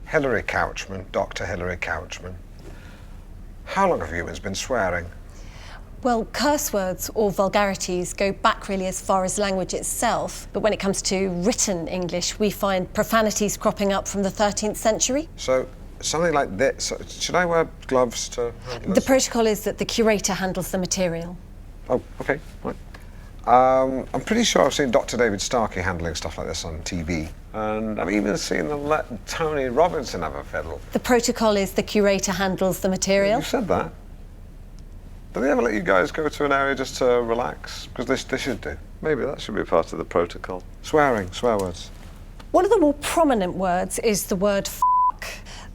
Hilary Couchman, Dr. Hilary Couchman. How long have humans been swearing? Well, curse words or vulgarities go back really as far as language itself, but when it comes to written English, we find profanities cropping up from the 13th century. So, something like this, should I wear gloves to handle this? The protocol is that the curator handles the material. Oh, okay, right. I'm pretty sure I've seen Dr. David Starkey handling stuff like this on TV, and I've even seen them let Tony Robinson have a fiddle. The protocol is the curator handles the material. You said that. Do they ever let you guys go to an area just to relax? Because they should do. Maybe that should be part of the protocol. Swearing, swear words. One of the more prominent words is the word f***,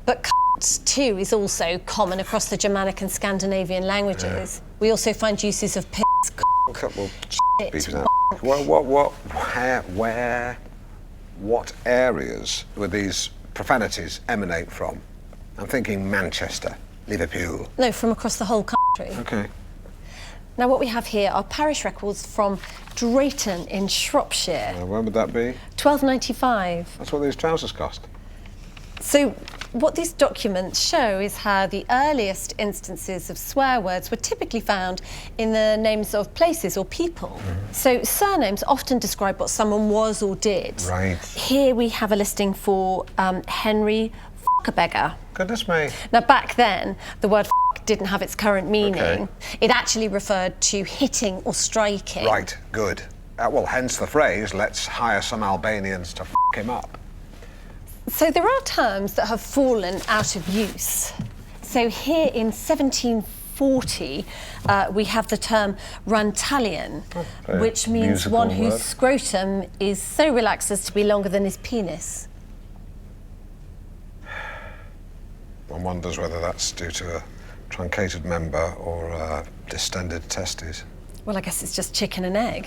but cunt too is also common across the Germanic and Scandinavian languages. Yeah. We also find uses of piss, Well, what areas would these profanities emanate from? I'm thinking Manchester, Liverpool. No, from across the whole country. Okay. Now what we have here are parish records from Drayton in Shropshire. When would that be? 1295. That's what these trousers cost. So what these documents show is how the earliest instances of swear words were typically found in the names of places or people. Mm-hmm. So surnames often describe what someone was or did. Right. Here we have a listing for Henry F***a-beggar. Goodness me. Now back then, the word f*** didn't have its current meaning. Okay. It actually referred to hitting or striking. Right, good. Well, hence the phrase, let's hire some Albanians to f*** him up. So there are terms that have fallen out of use. So here in 1740, we have the term Rantalian, which means one whose scrotum is so relaxed as to be longer than his penis. One wonders whether that's due to a truncated member or distended testes. Well, I guess it's just chicken and egg.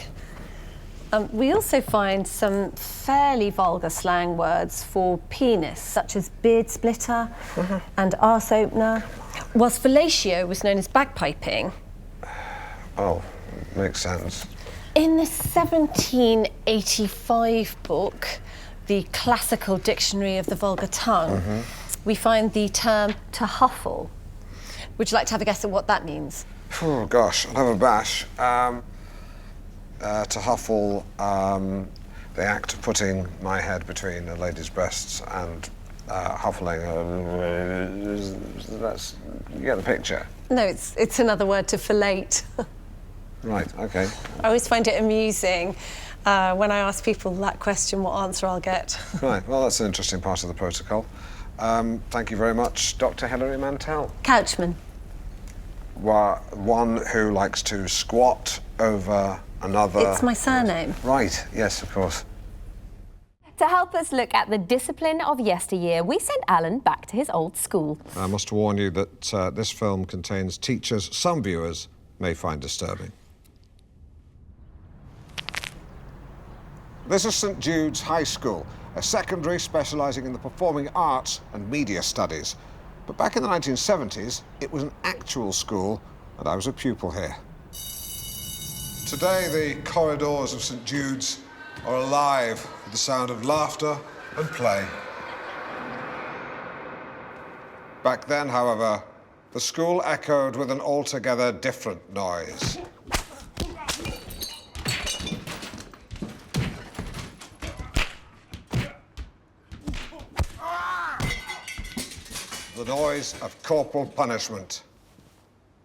We also find some fairly vulgar slang words for penis, such as beard splitter and arse opener, whilst fellatio was known as bagpiping. Oh, makes sense. In the 1785 book, the Classical Dictionary of the Vulgar Tongue, we find the term to huffle. Would you like to have a guess at what that means? Oh, gosh, I'll have a bash. To huffle, the act of putting my head between a lady's breasts and huffling. That's, you get the picture? No, it's another word to fillate. Right, okay. I always find it amusing when I ask people that question, what answer I'll get. Right, well, that's an interesting part of the protocol. Thank you very much, Dr. Hilary Mantell. Couchman. One who likes to squat over another... It's my surname. Right, yes, of course. To help us look at the discipline of yesteryear, we sent Alan back to his old school. I must warn you that this film contains teachers some viewers may find disturbing. This is St Jude's High School, a secondary specialising in the performing arts and media studies. But back in the 1970s, it was an actual school, and I was a pupil here. Today, the corridors of St Jude's are alive with the sound of laughter and play. Back then, however, the school echoed with an altogether different noise. The noise of corporal punishment.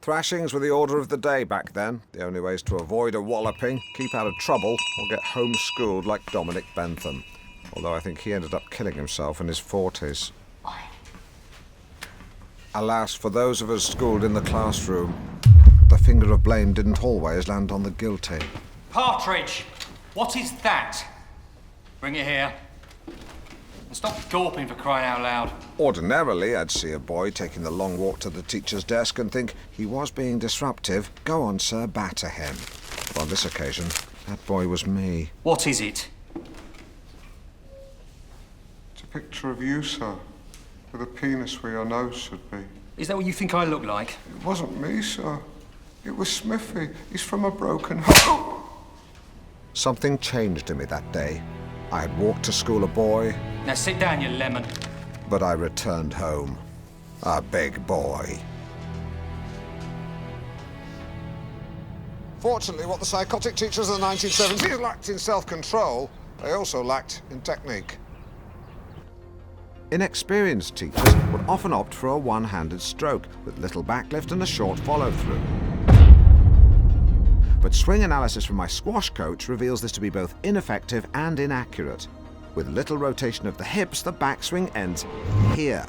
Thrashings were the order of the day back then. The only ways to avoid a walloping, keep out of trouble, or get homeschooled like Dominic Bentham. Although I think he ended up killing himself in his 40s. Alas, for those of us schooled in the classroom, the finger of blame didn't always land on the guilty. Partridge! What is that? Bring it here. And stop gawping, for crying out loud. Ordinarily, I'd see a boy taking the long walk to the teacher's desk and think he was being disruptive. Go on, sir, batter him. But on this occasion, that boy was me. What is it? It's a picture of you, sir, with a penis where your nose should be. Is that what you think I look like? It wasn't me, sir. It was Smithy. He's from a broken home. Something changed in me that day. I had walked to school a boy. Now sit down, you lemon. But I returned home, a big boy. Fortunately, what the psychotic teachers of the 1970s lacked in self-control, they also lacked in technique. Inexperienced teachers would often opt for a one-handed stroke with little backlift and a short follow-through. But swing analysis from my squash coach reveals this to be both ineffective and inaccurate. With little rotation of the hips, the backswing ends here,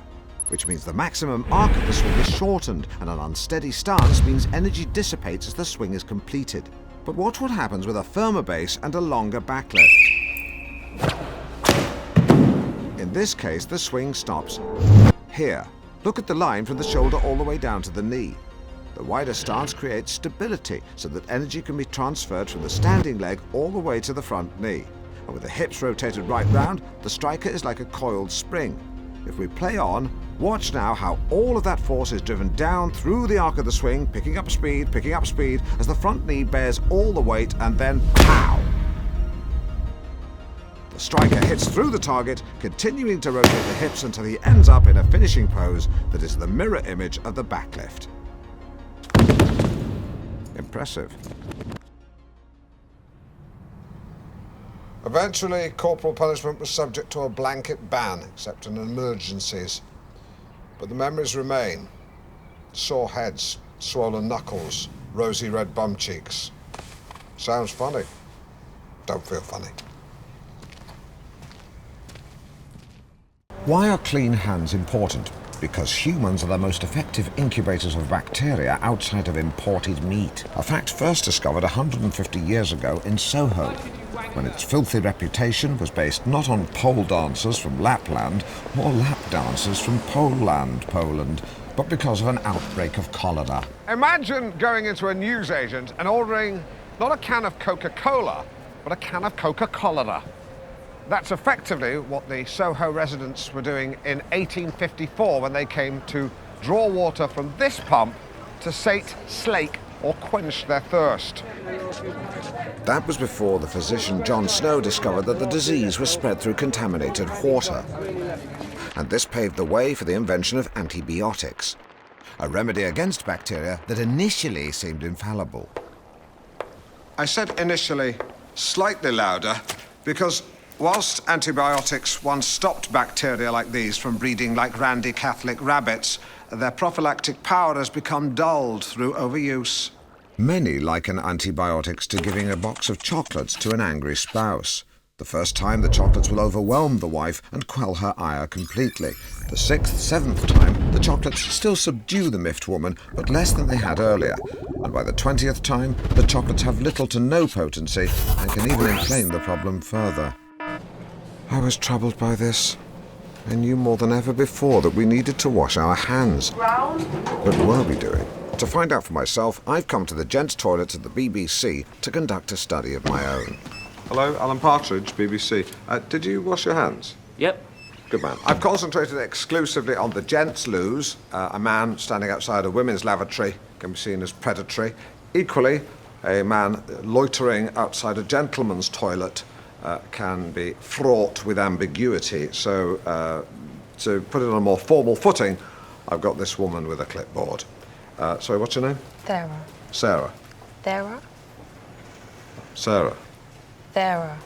which means the maximum arc of the swing is shortened, and an unsteady stance means energy dissipates as the swing is completed. But watch what happens with a firmer base and a longer backlift. In this case, the swing stops here. Look at the line from the shoulder all the way down to the knee. The wider stance creates stability so that energy can be transferred from the standing leg all the way to the front knee. And with the hips rotated right round, the striker is like a coiled spring. If we play on, watch now how all of that force is driven down through the arc of the swing, picking up speed, as the front knee bears all the weight, and then pow! The striker hits through the target, continuing to rotate the hips until he ends up in a finishing pose that is the mirror image of the backlift. Impressive. Eventually, corporal punishment was subject to a blanket ban, except in emergencies. But the memories remain. Sore heads, swollen knuckles, rosy red bum cheeks. Sounds funny. Don't feel funny. Why are clean hands important? Because humans are the most effective incubators of bacteria outside of imported meat. A fact first discovered 150 years ago in Soho, when its filthy reputation was based not on pole dancers from Lapland or lap dancers from Poland, Poland, but because of an outbreak of cholera. Imagine going into a newsagent and ordering not a can of Coca-Cola, but a can of Coca-Cholera. That's effectively what the Soho residents were doing in 1854 when they came to draw water from this pump to sate, slake, or quench their thirst. That was before the physician John Snow discovered that the disease was spread through contaminated water. And this paved the way for the invention of antibiotics, a remedy against bacteria that initially seemed infallible. I said initially slightly louder because whilst antibiotics once stopped bacteria like these from breeding like randy Catholic rabbits, their prophylactic power has become dulled through overuse. Many liken antibiotics to giving a box of chocolates to an angry spouse. The first time, the chocolates will overwhelm the wife and quell her ire completely. The sixth, seventh time, the chocolates still subdue the miffed woman, but less than they had earlier. And by the 20th time, the chocolates have little to no potency and can even inflame the problem further. I was troubled by this. I knew more than ever before that we needed to wash our hands. But were we doing? To find out for myself, I've come to the gents' toilets at the BBC to conduct a study of my own. Hello, Alan Partridge, BBC. Did you wash your hands? Yep. Good man. I've concentrated exclusively on the gents' loos. A man standing outside a women's lavatory can be seen as predatory. Equally, a man loitering outside a gentleman's toilet can be fraught with ambiguity. So, to put it on a more formal footing, I've got this woman with a clipboard. Sorry, what's your name? Sarah. Sarah. Sarah? Sarah. Sarah.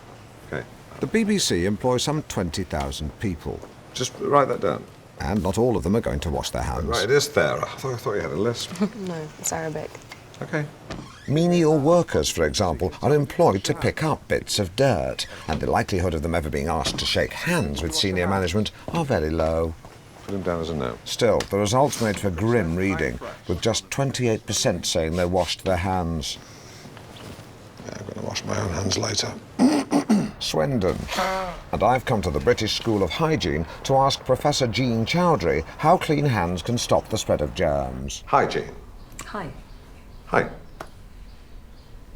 Okay. The BBC employs some 20,000 people. Just write that down. And not all of them are going to wash their hands. Right, it is Sarah. I thought you had a list. No, it's Arabic. Okay. Menial workers, for example, are employed to pick up bits of dirt, and the likelihood of them ever being asked to shake hands with senior management are very low. Put him down as a no. Still, the results made for grim reading, with just 28% saying they washed their hands. Yeah, I'm going to wash my own hands later. Swindon. And I've come to the British School of Hygiene to ask Professor Jean Chowdhury how clean hands can stop the spread of germs. Hi, Jean. Hi. Hi.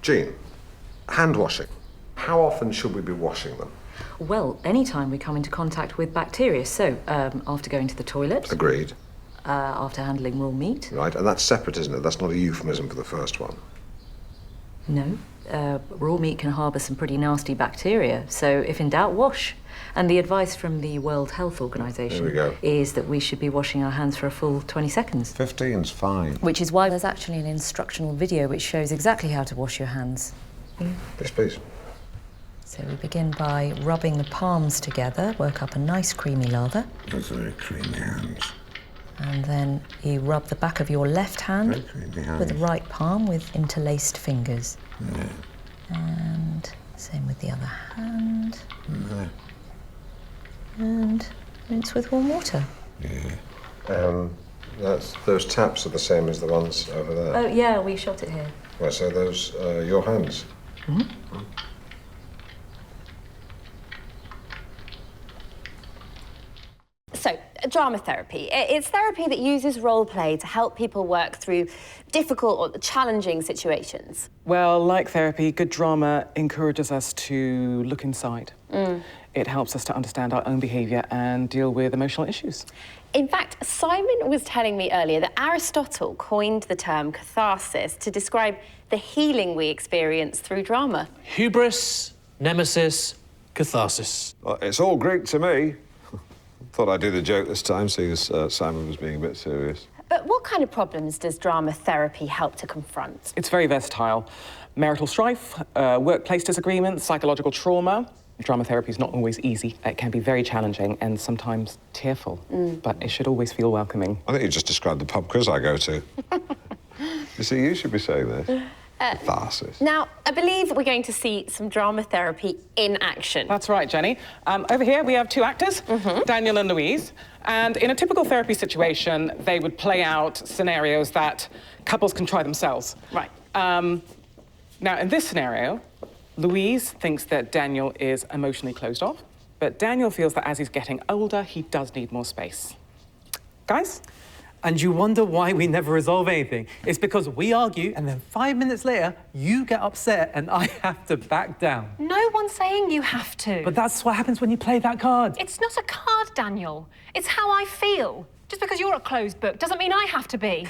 Jean, hand washing. How often should we be washing them? Well, any time we come into contact with bacteria. So, after going to the toilet. Agreed. After handling raw meat. Right, and that's separate, isn't it? That's not a euphemism for the first one. No. raw meat can harbour some pretty nasty bacteria, so if in doubt, wash. And the advice from the World Health Organization is that we should be washing our hands for a full 20 seconds. 15's fine. Which is why there's actually an instructional video which shows exactly how to wash your hands. Yes, please. So we begin by rubbing the palms together, work up a nice creamy lather. Those very creamy hands. And then you rub the back of your left hand with the right palm with interlaced fingers. Yeah. And same with the other hand. Yeah. And rinse with warm water. Yeah. Those taps are the same as the ones over there. Oh, yeah, we shot it here. Right, so those your hands? Mm-hmm. So, drama therapy. It's therapy that uses role play to help people work through difficult or challenging situations. Well, like therapy, good drama encourages us to look inside. It helps us to understand our own behaviour and deal with emotional issues. In fact, Simon was telling me earlier that Aristotle coined the term catharsis to describe the healing we experience through drama. Hubris, nemesis, catharsis. Well, it's all Greek to me. Thought I'd do the joke this time, seeing as Simon was being a bit serious. But what kind of problems does drama therapy help to confront? It's very versatile. Marital strife, workplace disagreements, psychological trauma. Drama therapy is not always easy. It can be very challenging and sometimes tearful, but it should always feel welcoming. I think you just described the pub quiz I go to. You see, you should be saying this. Catharsis. Now, I believe we're going to see some drama therapy in action. That's right, Jenny. Over here we have two actors, Daniel and Louise. And in a typical therapy situation, they would play out scenarios that couples can try themselves. Right. Now, in this scenario, Louise thinks that Daniel is emotionally closed off, but Daniel feels that as he's getting older, he does need more space. Guys? And you wonder why we never resolve anything. It's because we argue, and then 5 minutes later, you get upset and I have to back down. No one's saying you have to. But that's what happens when you play that card. It's not a card, Daniel. It's how I feel. Just because you're a closed book doesn't mean I have to be.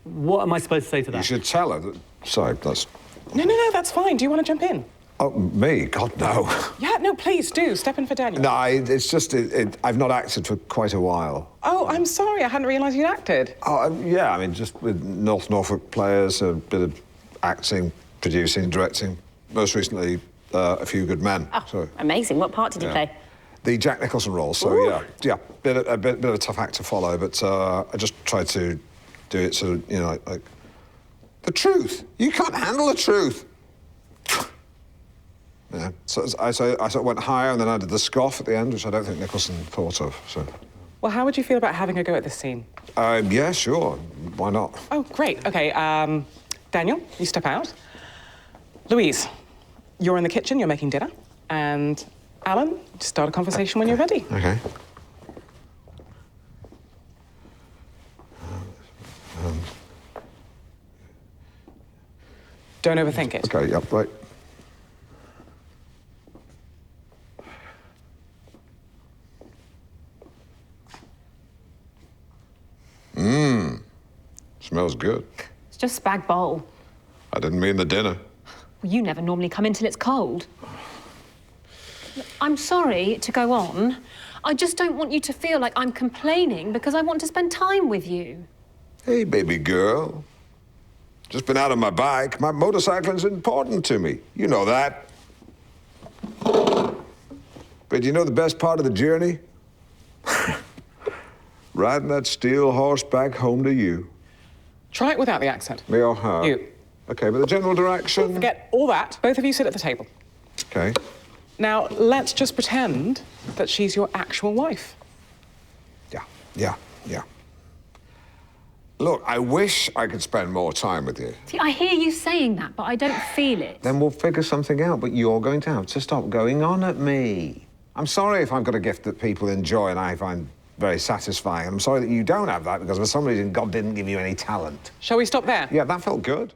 What am I supposed to say to that? You should tell her that... Sorry, that's... No, that's fine. Do you want to jump in? Oh, me? God, no. Yeah, no, please do. Step in for Daniel. No, it's just... I've not acted for quite a while. Oh, I'm sorry. I hadn't realised you'd acted. Oh, yeah, I mean, just with North Norfolk players, a bit of acting, producing, directing. Most recently, A Few Good Men. Oh, so, amazing. What part did you play? The Jack Nicholson role, so yeah, a bit of a tough act to follow, but I just tried to do it sort of, you know, like the truth. You can't handle the truth. Yeah, so I sort of went higher, and then I did the scoff at the end, which I don't think Nicholson thought of, so... Well, how would you feel about having a go at this scene? Yeah, sure. Why not? Oh, great. OK, Daniel, you step out. Louise, you're in the kitchen, you're making dinner. And Alan, start a conversation when you're ready. OK. Don't overthink it. OK, yep, right. Smells good. It's just spag bowl. I didn't mean the dinner. Well, you never normally come in till it's cold. I'm sorry to go on. I just don't want you to feel like I'm complaining because I want to spend time with you. Hey, baby girl. Just been out on my bike. My motorcycling's important to me. You know that. But you know the best part of the journey? Riding that steel horse back home to you. Try it without the accent. Me or her? You. OK, but the general direction... Forget all that. Both of you sit at the table. OK. Now, let's just pretend that she's your actual wife. Yeah. Look, I wish I could spend more time with you. See, I hear you saying that, but I don't feel it. Then we'll figure something out, but you're going to have to stop going on at me. I'm sorry if I've got a gift that people enjoy and I find very satisfying. I'm sorry that you don't have that because for some reason God didn't give you any talent. Shall we stop there? Yeah, that felt good.